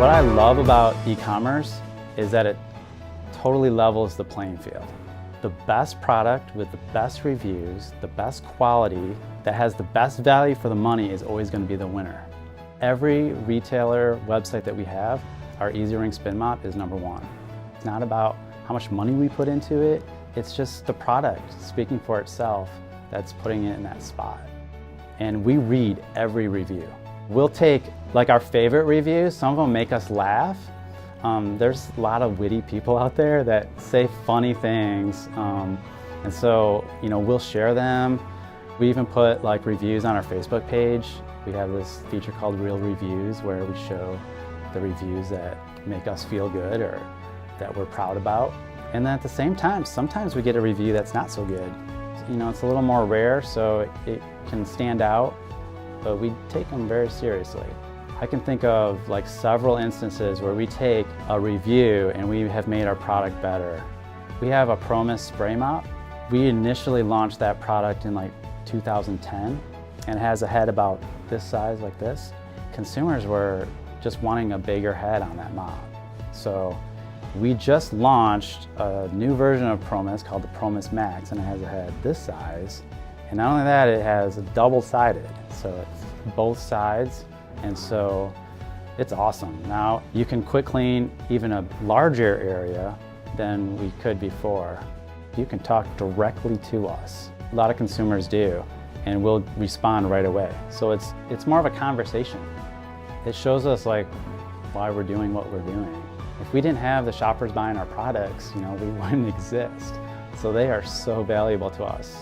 What I love about e-commerce is that it totally levels the playing field. The best product with the best reviews, the best quality, that has the best value for the money is always going to be the winner. Every retailer website that we have, our Easy Ring Spin Mop is #1. It's not about how much money we put into it, it's just the product speaking for itself that's putting it in that spot. And we read every review. We'll take like our favorite reviews, some of them make us laugh. There's a lot of witty people out there that say funny things. And so, we'll share them. We even put like reviews on our Facebook page. We have this feature called Real Reviews where we show the reviews that make us feel good or that we're proud about. And then at the same time, sometimes we get a review that's not so good. It's a little more rare, so it can stand out, but we take them very seriously. I can think of like several instances where we take a review and we have made our product better. We have a Promise spray mop. We initially launched that product in like 2010 and it has a head about this size, like this. Consumers were just wanting a bigger head on that mop. So we just launched a new version of Promise called the Promise Max, and it has a head this size. And not only that, it has a double-sided, so it's both sides, and so it's awesome. Now you can quick clean even a larger area than we could before. You can talk directly to us. A lot of consumers do, and we'll respond right away. So it's more of a conversation. It shows us like why we're doing what we're doing. If we didn't have the shoppers buying our products, we wouldn't exist. So they are so valuable to us.